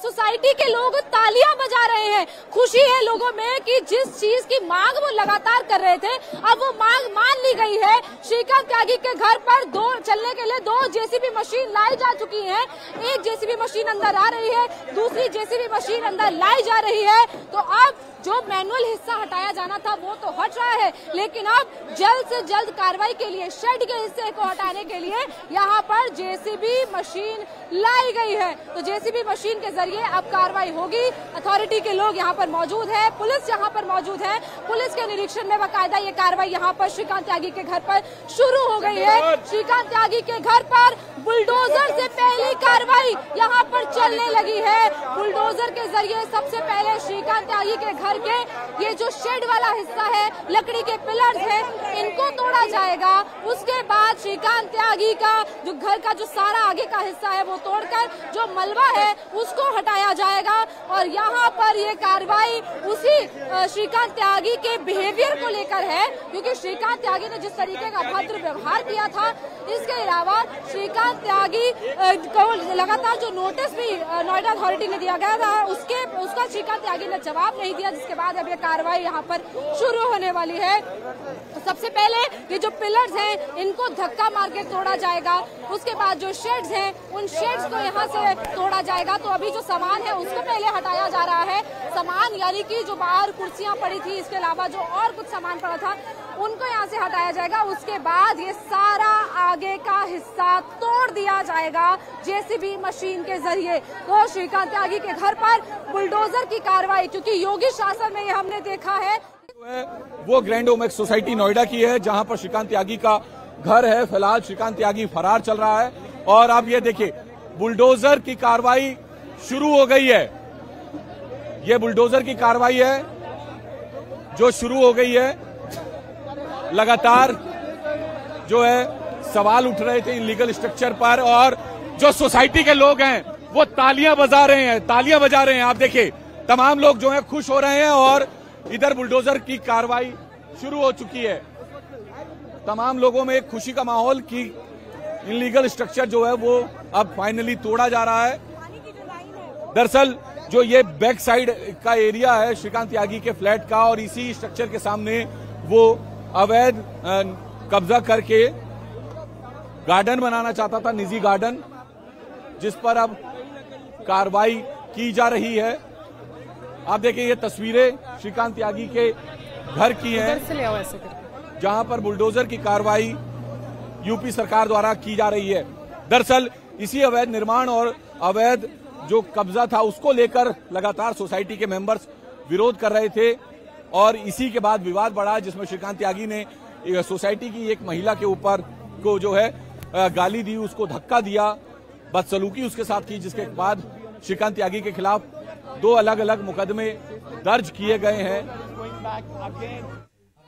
Society के लोग तालियां बजा रहे हैं। खुशी है लोगों में कि जिस चीज की मांग वो लगातार कर रहे थे अब वो मांग मान ली गई है। श्रीकांत त्यागी के घर पर चलने के लिए 2 जेसीबी मशीन लाई जा चुकी है। एक जेसीबी मशीन अंदर आ रही है, दूसरी जेसीबी मशीन अंदर लाई जा रही है। तो अब जो मैनुअल हिस्सा हटाया जाना था वो तो हट रहा है, लेकिन अब जल्द से जल्द कार्रवाई के लिए शेड के हिस्से को हटाने के लिए यहाँ पर जेसीबी मशीन लाई गई है। तो जेसीबी मशीन के जरिए अब कार्रवाई होगी। अथॉरिटी के लोग यहाँ पर मौजूद है, पुलिस यहाँ पर मौजूद है। पुलिस के निरीक्षण में बाकायदा ये कार्रवाई यहाँ पर श्रीकांत त्यागी के घर पर शुरू हो गई है। श्रीकांत त्यागी के घर पर बुलडोजर से पहली कार्रवाई यहाँ पर चलने लगी है। बुलडोजर के जरिए सबसे पहले श्रीकांत त्यागी के घर के ये जो शेड वाला हिस्सा है, लकड़ी के पिलर्स हैं, इनको तोड़ा जाएगा। उसके बाद श्रीकांत त्यागी का जो घर का जो सारा आगे का हिस्सा है वो तोड़कर जो मलबा है उसको हटाया जाएगा। और यहाँ पर ये कार्रवाई उसी श्रीकांत त्यागी के बिहेवियर को लेकर है, क्योंकि श्रीकांत त्यागी ने जिस तरीके का अभद्र व्यवहार किया था, इसके अलावा श्रीकांत त्यागी को लगातार जो नोटिस भी नोएडा अथॉरिटी ने दिया गया था उसका श्रीकांत त्यागी ने जवाब नहीं दिया, जिसके बाद अब ये कार्रवाई यहाँ पर शुरू होने वाली है। सबसे पहले ये जो पिलर्स हैं इनको धक्का मार के तोड़ा जाएगा। उसके बाद जो शेड्स हैं उन शेड्स को यहाँ से तोड़ा जाएगा। तो अभी जो सामान है उसको पहले हटाया जा रहा है। सामान यानी कि जो बाहर कुर्सियां पड़ी थी, इसके अलावा जो और कुछ सामान पड़ा था उनको यहाँ से हटाया जाएगा। उसके बाद ये सारा आगे का हिस्सा तोड़ दिया जाएगा जेसीबी मशीन के जरिए। तो श्रीकांत त्यागी के घर पर बुलडोजर की कार्रवाई, क्योंकि योगी शासन में ये हमने देखा है। वो ग्रैंड ओमेक्स सोसाइटी नोएडा की है जहां पर श्रीकांत त्यागी का घर है। फिलहाल श्रीकांत त्यागी फरार चल रहा है और अब ये देखिए बुलडोजर की कार्रवाई शुरू हो गई है। ये बुलडोजर की कार्रवाई है जो शुरू हो गई है। लगातार जो है सवाल उठ रहे थे इनलीगल स्ट्रक्चर पर और जो सोसाइटी के लोग हैं वो तालियां बजा रहे हैं। आप देखिए तमाम लोग जो हैं खुश हो रहे हैं और इधर बुलडोजर की कार्रवाई शुरू हो चुकी है। तमाम लोगों में एक खुशी का माहौल कि इनलीगल स्ट्रक्चर जो है वो अब फाइनली तोड़ा जा रहा है। दरअसल जो ये बैक साइड का एरिया है श्रीकांत त्यागी के फ्लैट का और इसी स्ट्रक्चर के सामने वो अवैध कब्जा करके गार्डन बनाना चाहता था, निजी गार्डन, जिस पर अब कार्रवाई की जा रही है। आप देखिए ये तस्वीरें श्रीकांत त्यागी के घर की हैं जहां पर बुलडोजर की कार्रवाई यूपी सरकार द्वारा की जा रही है। दरअसल इसी अवैध निर्माण और अवैध जो कब्जा था उसको लेकर लगातार सोसाइटी के मेंबर्स विरोध कर रहे थे और इसी के बाद विवाद बढ़ा, जिसमें श्रीकांत त्यागी ने सोसाइटी की एक महिला के ऊपर को जो है गाली दी, उसको धक्का दिया, बदसलूकी उसके साथ की, जिसके बाद श्रीकांत त्यागी के खिलाफ 2 अलग अलग मुकदमे दर्ज किए गए हैं।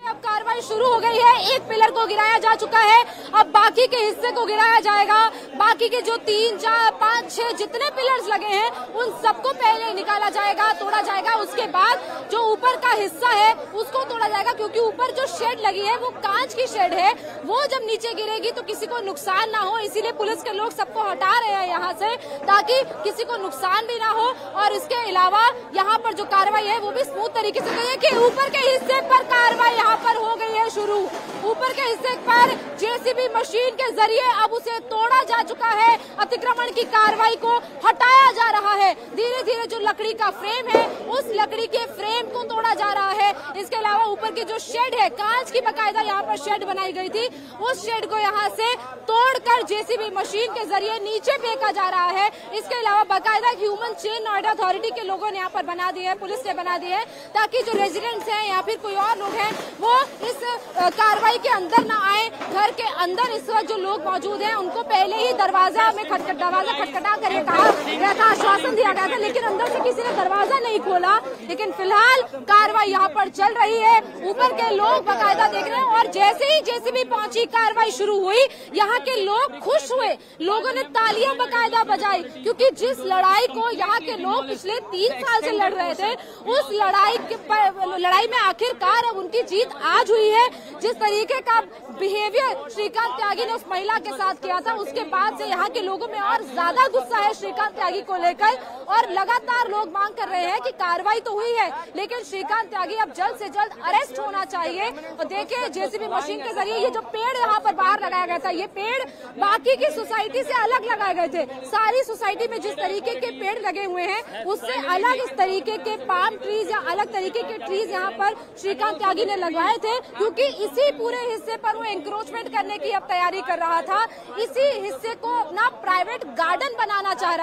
अब कार्रवाई शुरू हो गई है। एक पिलर को गिराया जा चुका है, अब बाकी के हिस्से को गिराया जाएगा। बाकी के जो 3, 4, 5, 6 जितने पिलर्स लगे हैं उन सबको पहले निकाला जाएगा, तोड़ा जाएगा। उसके बाद जो ऊपर का हिस्सा है उसको तोड़ा जाएगा, क्योंकि ऊपर जो शेड लगी है वो कांच की शेड है, वो जब नीचे गिरेगी तो किसी को नुकसान ना हो, इसीलिए पुलिस के लोग सबको हटा रहे हैं यहाँ से ताकि किसी को नुकसान भी ना हो। और इसके अलावा यहाँ पर जो कार्रवाई है वो भी स्मूथ तरीके से गई है कि ऊपर के हिस्से पर कार्रवाई यहाँ पर हो गई है शुरू। ऊपर के हिस्से पर जेसीबी मशीन के जरिए अब उसे तोड़ा जा चुका है। अतिक्रमण की कार्रवाई को हटाया जा रहा है। धीरे धीरे जो लकड़ी का फ्रेम है उस लकड़ी के फ्रेम को तोड़ा जा रहा है। इसके अलावा ऊपर की जो शेड है, कांच की बकायदा यहाँ पर शेड बनाई गई थी, उस शेड को यहाँ से तोड़कर जेसीबी मशीन के जरिए नीचे फेंका जा रहा है। इसके अलावा बकायदा ह्यूमन चेन नोएडा अथॉरिटी के लोगों ने यहाँ पर बना दी है, पुलिस ने बना दी है, ताकि जो रेजिडेंट्स हैं या फिर कोई और लोग हैं वो इस कार्रवाई के अंदर न आए। घर के अंदर इस वक्त जो लोग मौजूद हैं उनको पहले ही दरवाजा खटखटा कर कहा गया था, आश्वासन दिया गया था, लेकिन अंदर से किसी ने दरवाजा नहीं खोला। लेकिन फिलहाल कार्रवाई यहाँ पर चल रही है, ऊपर के लोग बाकायदा देख रहे हैं और जैसे ही जेसीबी पहुंची कार्रवाई शुरू हुई, यहाँ के लोग खुश हुए, लोगों ने तालियां बाकायदा बजाई, क्योंकि जिस लड़ाई को यहाँ के लोग पिछले 3 साल से लड़ रहे थे उस लड़ाई में आखिरकार अब उनकी जीत आज हुई है। जिस तरीके का बिहेवियर श्रीकांत त्यागी ने उस महिला के साथ किया था, उसके बाद से यहाँ के लोगों में और ज्यादा गुस्सा है श्रीकांत त्यागी को लेकर और लगातार लोग मांग कर रहे हैं कि कार्रवाई तो हुई है, लेकिन श्रीकांत त्यागी अब जल्द से जल्द अरेस्ट होना चाहिए। और देखिए जेसीबी मशीन के जरिए ये जो पेड़ यहाँ पर बाहर लगाया गया था, ये पेड़ बाकी की सोसाइटी से अलग लगाए गए थे। सारी सोसाइटी में जिस तरीके के पेड़ लगे हुए हैं उससे अलग इस तरीके के पाम ट्रीज या अलग तरीके के ट्रीज यहाँ पर श्रीकांत त्यागी ने लगवाए थे, क्योंकि इसी पूरे हिस्से पर वो एंक्रोचमेंट करने की अब तैयारी कर रहा था। इसी हिस्से को अपना प्राइवेट गार्डन बनाना चाह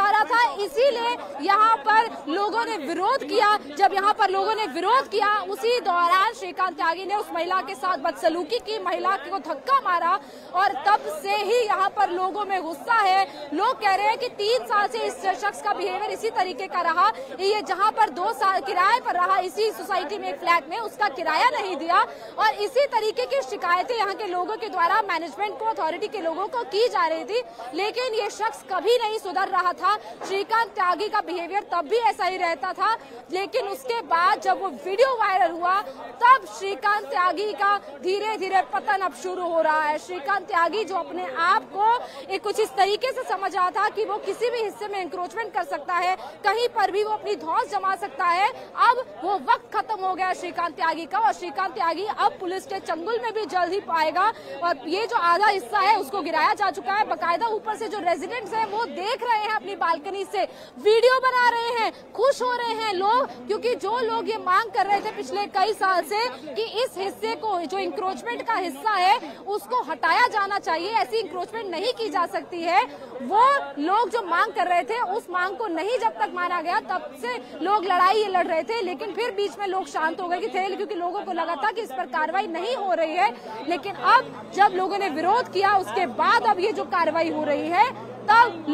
रहा था, इसीलिए यहाँ पर लोगों ने विरोध किया। जब यहाँ पर लोगों ने विरोध किया उसी दौरान श्रीकांत त्यागी ने उस महिला के साथ बदसलूकी की, महिला को धक्का मारा और तब से ही यहाँ पर लोगों में गुस्सा है। लोग कह रहे हैं कि 3 साल से इस शख्स का बिहेवियर इसी तरीके का रहा। ये जहाँ पर 2 साल किराए पर रहा इसी सोसाइटी में, एक फ्लैट में, उसका किराया नहीं दिया और इसी तरीके की शिकायतें यहाँ के लोगों के द्वारा मैनेजमेंट को, अथॉरिटी के लोगों को की जा रही थी, लेकिन ये शख्स कभी नहीं सुधर रहा था। श्रीकांत त्यागी का बिहेवियर तब भी ऐसा ही रहता था, लेकिन उसके बाद जब वो वीडियो वायरल हुआ तब श्रीकांत त्यागी का धीरे धीरे पतन अब शुरू हो रहा है। श्रीकांत त्यागी जो अपने आप को कुछ इस तरीके से समझ रहा था कि वो किसी भी हिस्से में एंक्रोचमेंट कर सकता है, कहीं पर भी वो अपनी धौंस जमा सकता है, अब वो वक्त खत्म हो गया श्रीकांत त्यागी का। और श्रीकांत त्यागी अब पुलिस के चंगुल में भी जल्द ही पाएगा और ये जो आधा हिस्सा है उसको गिराया जा चुका है। बाकायदा ऊपर से जो रेजिडेंट्स हैं वो देख रहे हैं, अपनी बालकनी से वीडियो बना रहे हैं, खुश हो रहे हैं लोग, क्योंकि जो लोग ये मांग कर रहे थे पिछले कई साल से कि इस हिस्से को, जो इंक्रोचमेंट का हिस्सा है, उसको हटाया जाना चाहिए, ऐसी इंक्रोचमेंट नहीं की जा सकती है, वो लोग जो मांग कर रहे थे उस मांग को नहीं जब तक माना गया तब से लोग लड़ाई लड़ रहे थे। लेकिन फिर बीच में लोग शांत हो गए थे, क्योंकि लोगों को लगा था कि इस पर कार्रवाई नहीं हो रही है। लेकिन अब जब लोगों ने विरोध किया उसके बाद अब ये जो कार्रवाई हो रही है, तब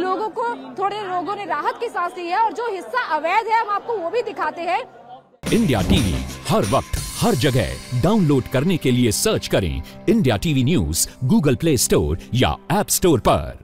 थोड़े लोगों ने राहत की सांस ली है। और जो हिस्सा अवैध है हम आपको वो भी दिखाते हैं। इंडिया टीवी हर वक्त हर जगह डाउनलोड करने के लिए सर्च करें India TV news Google play store या ऐप स्टोर पर।